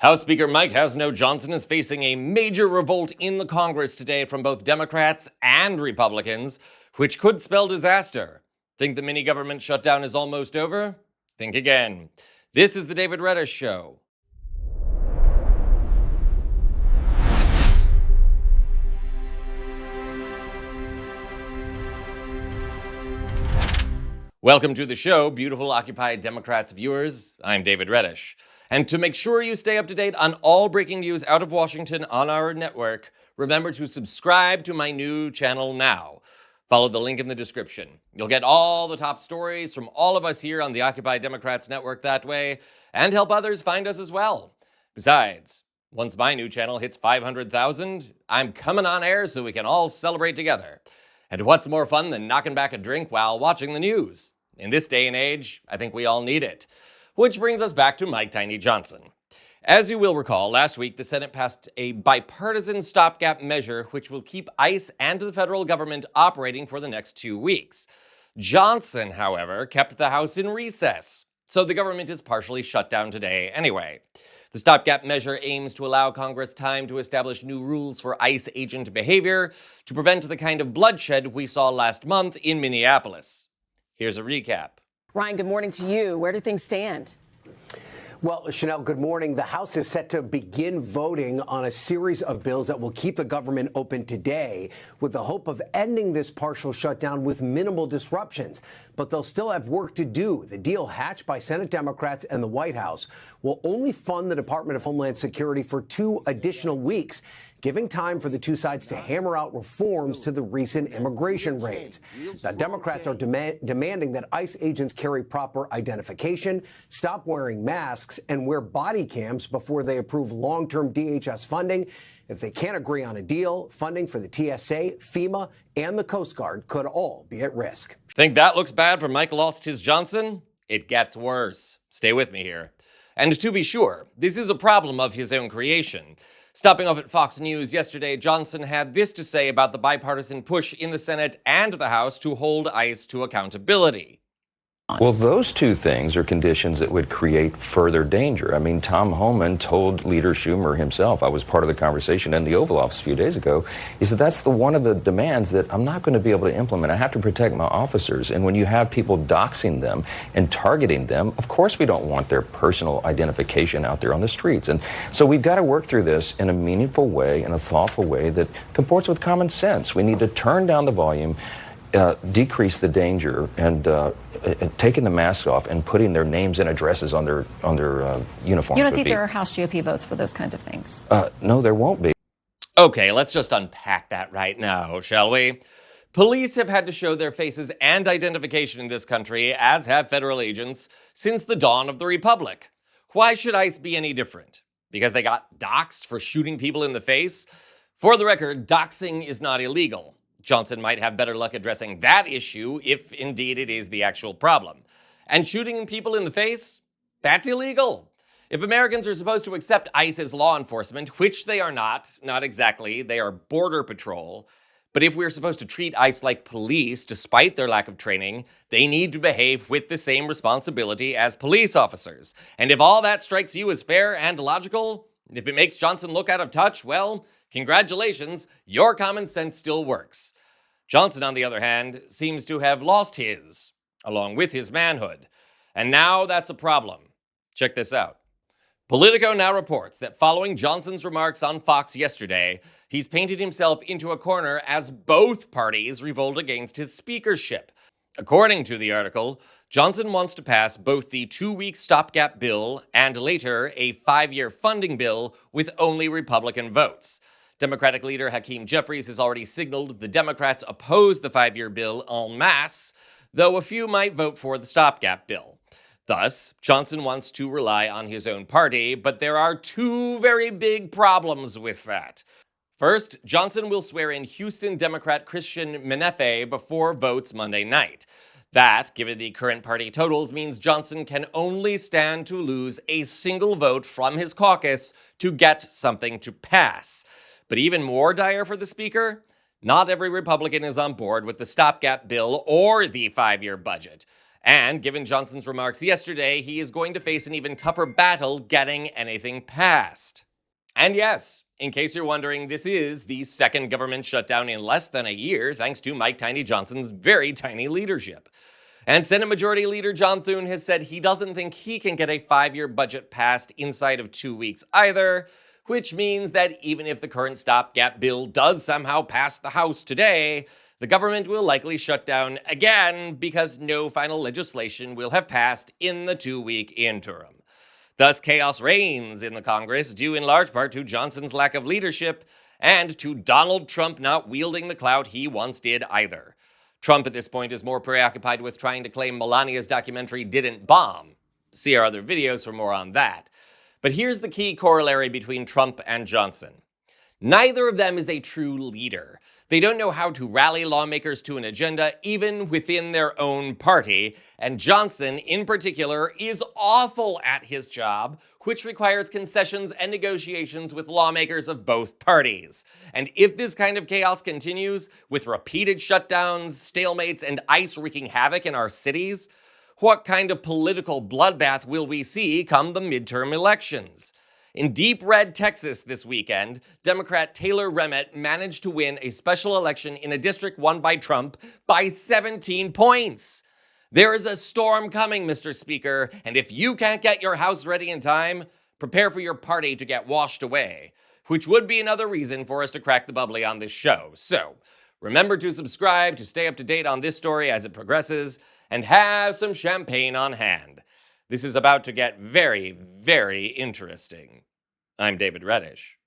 House Speaker Mike Has No Johnson is facing a major revolt in the Congress today from both Democrats and Republicans, which could spell disaster. Think the mini-government shutdown is almost over? Think again. This is the David Reddish Show. Welcome to the show, beautiful Occupy Democrats viewers. I'm David Reddish. And to make sure you stay up to date on all breaking news out of Washington on our network, remember to subscribe to my new channel now. Follow the link in the description. You'll get all the top stories from all of us here on the Occupy Democrats network that way, and help others find us as well. Besides, once my new channel hits 500,000, I'm coming on air so we can all celebrate together. And what's more fun than knocking back a drink while watching the news? In this day and age, I think we all need it. Which brings us back to Mike Tiny Johnson. As you will recall, last week the Senate passed a bipartisan stopgap measure which will keep ICE and the federal government operating for the next 2 weeks. Johnson, however, kept the House in recess, so the government is partially shut down today anyway. The stopgap measure aims to allow Congress time to establish new rules for ICE agent behavior to prevent the kind of bloodshed we saw last month in Minneapolis. Here's a recap. Ryan, good morning to you. Where do things stand? Well, Chanel, good morning. The House is set to begin voting on a series of bills that will keep the government open today with the hope of ending this partial shutdown with minimal disruptions. But they'll still have work to do. The deal hatched by Senate Democrats and the White House will only fund the Department of Homeland Security for 2 additional weeks, giving time for the two sides to hammer out reforms to the recent immigration raids. Now, Democrats are demanding that ICE agents carry proper identification, stop wearing masks, and wear body cams before they approve long-term DHS funding. If they can't agree on a deal, funding for the TSA, FEMA, and the Coast Guard could all be at risk. Think that looks bad for Mike Lost His Johnson? It gets worse. Stay with me here. And to be sure, this is a problem of his own creation. Stopping off at Fox News yesterday, Johnson had this to say about the bipartisan push in the Senate and the House to hold ICE to accountability. Well, those two things are conditions that would create further danger. I mean, Tom Homan told Leader Schumer himself, I was part of the conversation in the Oval Office a few days ago, he said that's one of the demands that I'm not going to be able to implement. I have to protect my officers. And when you have people doxing them and targeting them, of course we don't want their personal identification out there on the streets. And so we've got to work through this in a meaningful way, in a thoughtful way that comports with common sense. We need to turn down the volume, decrease the danger, and taking the masks off and putting their names and addresses on their uniforms. You don't think there are House GOP votes for those kinds of things? No, there won't be. Okay, let's just unpack that right now, shall we? Police have had to show their faces and identification in this country, as have federal agents, since the dawn of the Republic. Why should ICE be any different? Because they got doxxed for shooting people in the face? For the record, doxing is not illegal. Johnson might have better luck addressing that issue if indeed it is the actual problem. And shooting people in the face? That's illegal. If Americans are supposed to accept ICE as law enforcement, which they are not exactly, they are border patrol, but if we're supposed to treat ICE like police despite their lack of training, they need to behave with the same responsibility as police officers. And if all that strikes you as fair and logical, if it makes Johnson look out of touch, well, congratulations, your common sense still works. Johnson, on the other hand, seems to have lost his, along with his manhood. And now that's a problem. Check this out. Politico now reports that following Johnson's remarks on Fox yesterday, he's painted himself into a corner as both parties revolt against his speakership. According to the article, Johnson wants to pass both the 2-week stopgap bill and later a 5-year funding bill with only Republican votes. Democratic leader Hakeem Jeffries has already signaled the Democrats oppose the 5-year bill en masse, though a few might vote for the stopgap bill. Thus, Johnson wants to rely on his own party, but there are 2 very big problems with that. First, Johnson will swear in Houston Democrat Christian Menefee before votes Monday night. That, given the current party totals, means Johnson can only stand to lose a single vote from his caucus to get something to pass. But even more dire for the Speaker, not every Republican is on board with the stopgap bill or the 5-year budget. And given Johnson's remarks yesterday, he is going to face an even tougher battle getting anything passed. And yes, in case you're wondering, this is the second government shutdown in less than a year, thanks to Mike Tiny Johnson's very tiny leadership. And Senate Majority Leader John Thune has said he doesn't think he can get a 5-year budget passed inside of 2 weeks either, which means that even if the current stopgap bill does somehow pass the House today, the government will likely shut down again because no final legislation will have passed in the 2-week interim. Thus, chaos reigns in the Congress, due in large part to Johnson's lack of leadership and to Donald Trump not wielding the clout he once did either. Trump at this point is more preoccupied with trying to claim Melania's documentary didn't bomb. See our other videos for more on that. But here's the key corollary between Trump and Johnson. Neither of them is a true leader. They don't know how to rally lawmakers to an agenda, even within their own party. And Johnson, in particular, is awful at his job, which requires concessions and negotiations with lawmakers of both parties. And if this kind of chaos continues, with repeated shutdowns, stalemates, and ICE wreaking havoc in our cities, what kind of political bloodbath will we see come the midterm elections? In deep red Texas this weekend, Democrat Taylor Remmett managed to win a special election in a district won by Trump by 17 points. There is a storm coming, Mr. Speaker, and if you can't get your house ready in time, prepare for your party to get washed away, which would be another reason for us to crack the bubbly on this show. So, remember to subscribe to stay up to date on this story as it progresses, and have some champagne on hand. This is about to get very, very interesting. I'm David Reddish.